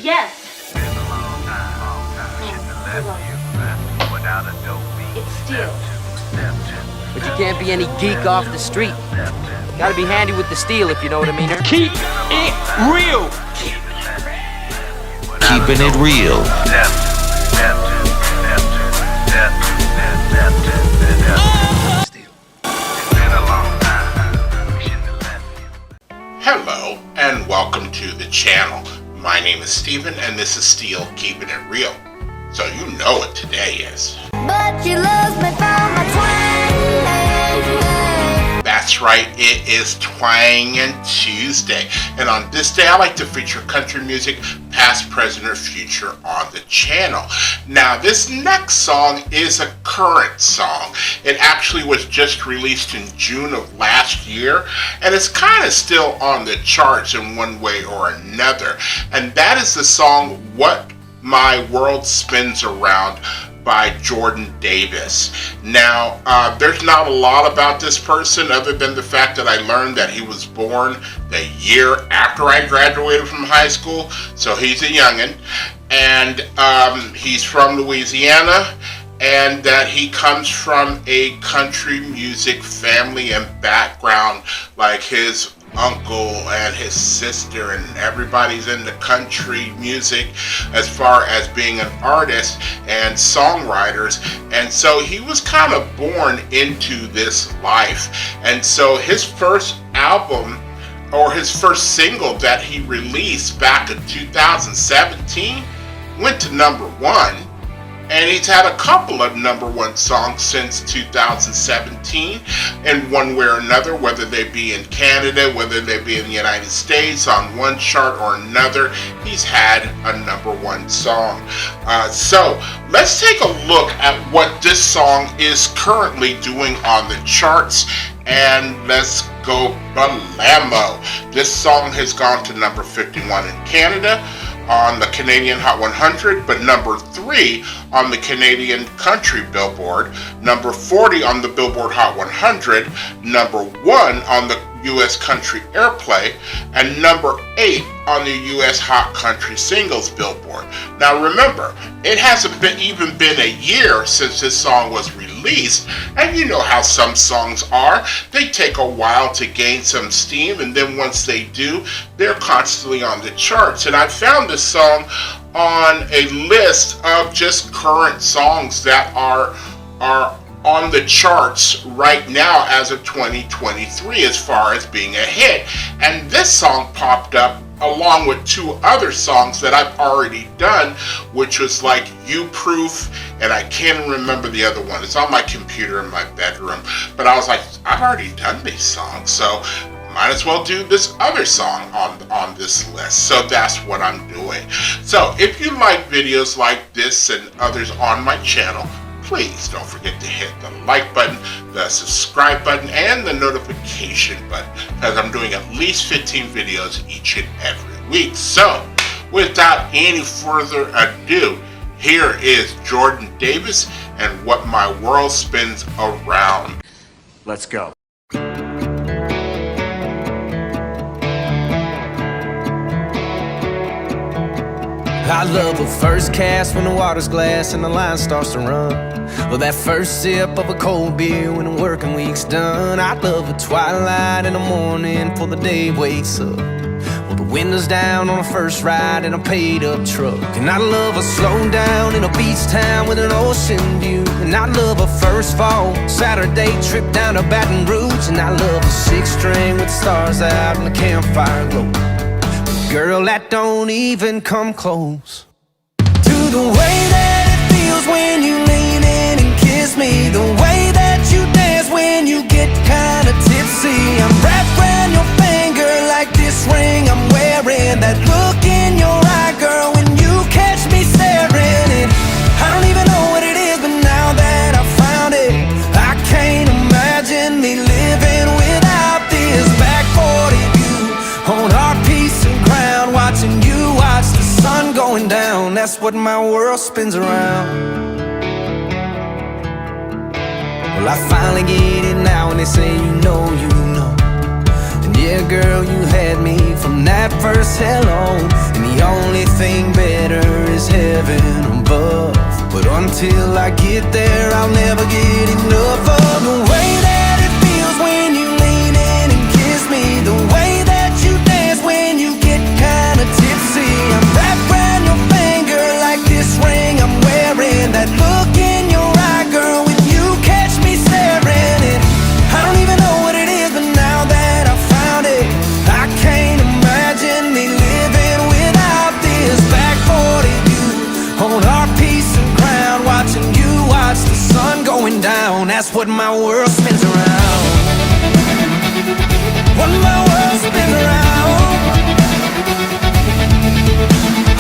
Yes. It's steel. But you can't be any geek off the street. Gotta be handy with the steel, if you know what I mean. Keep it real. Keeping it real. Hello and welcome to the channel. My name is Steven and this is Steel Keeping It Real. So you know what today is. But you love me for my twang. That's right, it is Twangin' Tuesday. And on this day I like to feature country music, past, present, or future on the channel. Now this next song is a current song. It actually was just released in June of last year, and it's kind of still on the charts in one way or another. And that is the song What My World Spins Around by Jordan Davis. Now, there's not a lot about this person other than the fact that I learned that he was born the year after I graduated from high school, so he's a youngin', and he's from Louisiana, and that he comes from a country music family and background, like his uncle and his sister and everybody's into country music as far as being an artist and songwriters, and so he was kind of born into this life. And so his first album, or his first single that he released back in 2017, went to #1. And he's had a couple of #1 songs since 2017 in one way or another, whether they be in Canada, whether they be in the United States, on one chart or another. He's had a #1 song. So let's take a look at what this song is currently doing on the charts, and let's go Balamo. This song has gone to number 51 in Canada on the Canadian Hot 100, but number 3 on the Canadian Country Billboard, number 40 on the Billboard Hot 100, number 1 on the US Country Airplay, and number 8 on the US Hot Country Singles Billboard. Now remember, it hasn't even been a year since this song was released, and you know how some songs are. They take a while to gain some steam, and then once they do, they're constantly on the charts. And I found this song on a list of just current songs that are on the charts right now as of 2023 as far as being a hit. And this song popped up along with 2 other songs that I've already done, which was like You Proof, and I can't remember the other one. It's on my computer in my bedroom. But I was like, I've already done these songs, so might as well do this other song on this list. So that's what I'm doing. So if you like videos like this and others on my channel, please don't forget to hit the like button, the subscribe button, and the notification button, because I'm doing at least 15 videos each and every week. So without any further ado, here is Jordan Davis and What My World Spins Around. Let's go. I love a first cast when the water's glass and the line starts to run. Or that first sip of a cold beer when the working week's done. I love a twilight in the morning before the day wakes up. With the windows down on a first ride in a paid up truck. And I love a slow down in a beach town with an ocean view. And I love a first fall Saturday trip down to Baton Rouge. And I love a 6-string with the stars out and the campfire glow. Girl, that don't even come close to the way that it feels when you lean in and kiss me. The way that you dance when you get kinda tipsy. I'm wrapped around your finger like this ring I'm wearing. That look in your eye, girl, when you catch me staring. And I don't even know what it is, but now that I found it, I can't imagine me living without this. Back 40 view on our piece of ground, watching you watch the sun going down. That's what my world spins around. Well, I finally get it now, and they say you know. And Yeah, girl, you had me from that first hello. And the only thing better is heaven above. But until I get there, I'll never get enough of the way that it feels when you lean in and kiss me, the way that you dance when you get kinda tipsy. I'm wrapped around your finger like this ring I'm wearing. That look in your eye, girl, when you catch me staring. And I don't even know what it is, but now that I found it, I can't imagine me living without this. Back 40 you on our piece of ground, watching you watch the sun going down. That's what my world spins around. What my world spins around.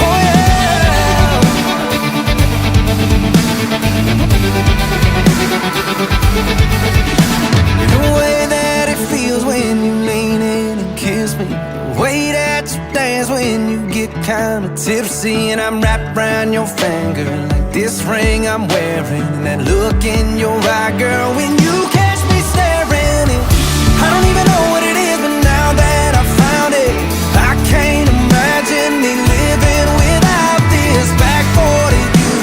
Oh yeah. The way that it feels when you lean in and kiss me, the way that you dance when you get kinda tipsy. And I'm wrapped around your finger like this ring I'm wearing. And that look in your eye, girl, when you catch me staring. And I don't even know what it is, but now that I found it, I can't imagine me living without this. Back 40 you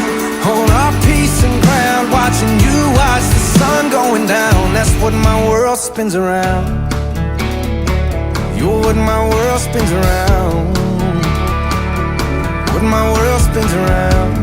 on our piece of ground, watching you watch the sun going down. That's what my world spins around. You're what my world spins around. What my world spins around.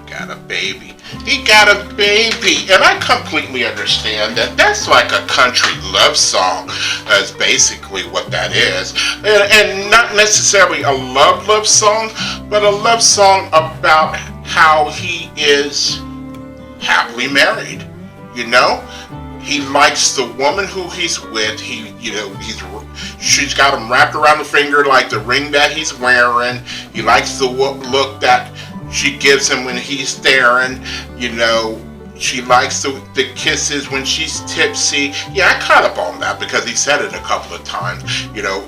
Got a baby. He got a baby. And I completely understand that that's like a country love song. That's basically what that is. And not necessarily a love song, but a love song about how he is happily married. You know? He likes the woman who he's with. She's got him wrapped around the finger like the ring that he's wearing. He likes the look that she gives him when he's staring. You know, she likes the kisses when she's tipsy. Yeah, I caught up on that because he said it a couple of times. You know,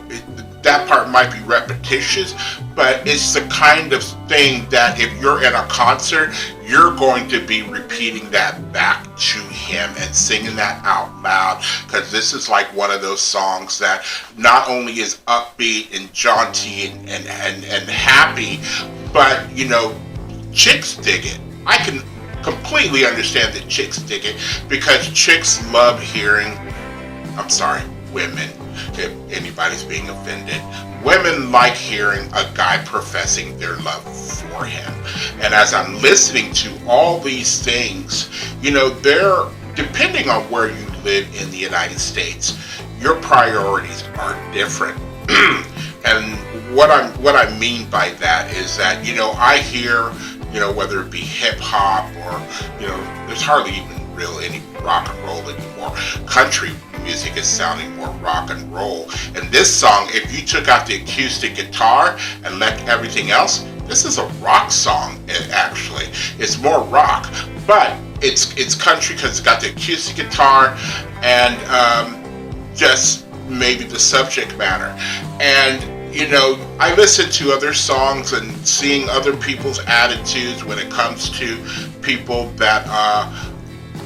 that part might be repetitious, but it's the kind of thing that if you're in a concert, you're going to be repeating that back to him and singing that out loud, because this is like one of those songs that not only is upbeat and jaunty and happy, but, you know, chicks dig it. I can completely understand that chicks dig it, because chicks love hearing, I'm sorry, women, if anybody's being offended, women like hearing a guy professing their love for him. And as I'm listening to all these things, you know, they're, depending on where you live in the United States, your priorities are different. And what I mean by that is that, you know, I hear, you know, whether it be hip hop or, you know, there's hardly even real any rock and roll anymore. Country music is sounding more rock and roll. And this song, if you took out the acoustic guitar and left everything else, this is a rock song. Actually, it's more rock, but it's country because it's got the acoustic guitar and just maybe the subject matter. And you know, I listen to other songs and seeing other people's attitudes when it comes to people that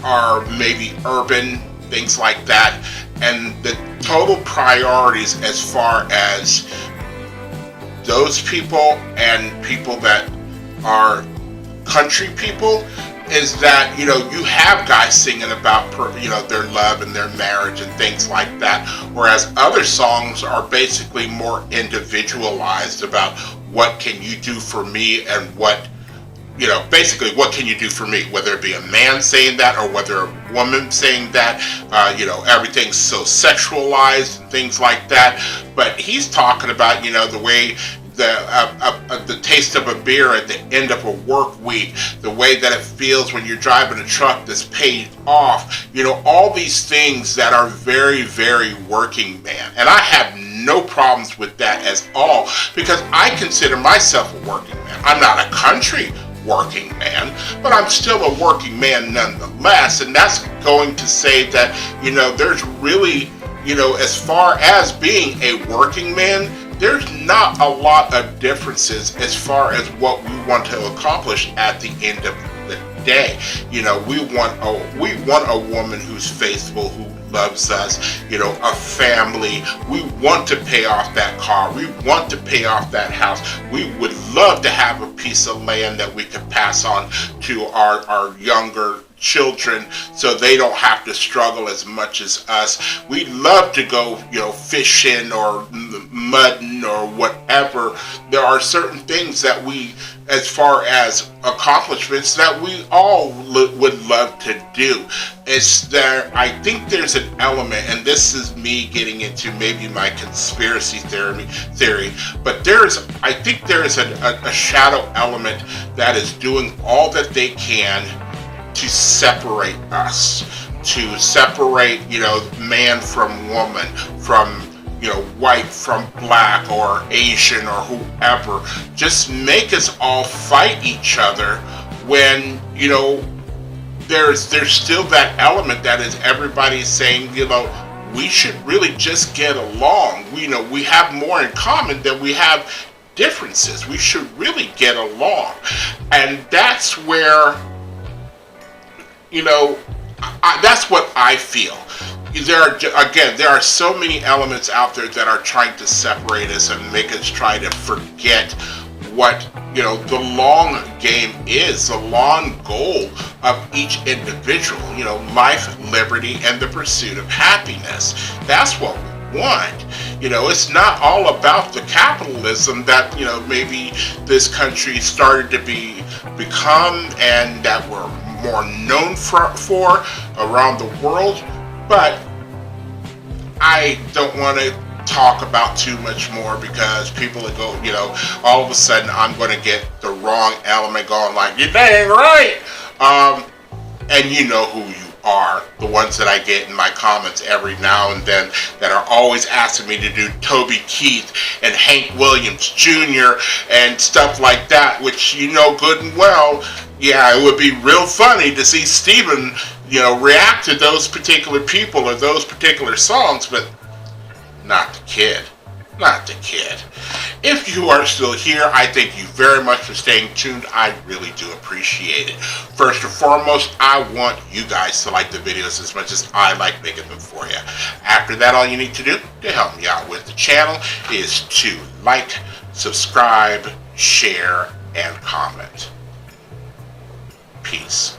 are maybe urban, things like that, and the total priorities as far as those people and people that are country people is that, you know, you have guys singing about, you know, their love and their marriage and things like that, whereas other songs are basically more individualized about what can you do for me and what, you know, basically what can you do for me, whether it be a man saying that or whether a woman saying that. You know, everything's so sexualized and things like that, but he's talking about, you know, the way the taste of a beer at the end of a work week, the way that it feels when you're driving a truck that's paid off, you know, all these things that are very, very working man. And I have no problems with that at all, because I consider myself a working man. I'm not a country working man, but I'm still a working man nonetheless. And that's going to say that, you know, there's really you know, as far as being a working man, there's not a lot of differences as far as what we want to accomplish at the end of the day. You know, we want a woman who's faithful, who loves us, you know, a family. We want to pay off that car. We want to pay off that house. We would love to have a piece of land that we could pass on to our younger children so they don't have to struggle as much as us. We love to go, you know, fishing or mudding or whatever. There are certain things that we, as far as accomplishments, that we all would love to do. It's there. I think there's an element, and this is me getting into maybe my conspiracy theory, but I think there is a shadow element that is doing all that they can to separate us, to separate, you know, man from woman, from, you know, white from black or Asian or whoever. Just make us all fight each other when, you know, there's still that element that is everybody saying, you know, we should really just get along. You know, we have more in common than we have differences. We should really get along. And that's where, you know, that's what I feel. There are so many elements out there that are trying to separate us and make us try to forget what, you know, the long game is, the long goal of each individual. You know, life, liberty, and the pursuit of happiness. That's what we want. You know, it's not all about the capitalism that, you know, maybe this country started to become and that we're more known for around the world, but I don't want to talk about too much more because people would go, you know, all of a sudden I'm going to get the wrong element going like, you dang right, and you know who you are, the ones that I get in my comments every now and then that are always asking me to do Toby Keith and Hank Williams Jr. and stuff like that, which you know good and well. Yeah, it would be real funny to see Steven, you know, react to those particular people or those particular songs, but not the kid. Not the kid. If you are still here, I thank you very much for staying tuned. I really do appreciate it. First and foremost, I want you guys to like the videos as much as I like making them for you. After that, all you need to do to help me out with the channel is to like, subscribe, share, and comment. Peace.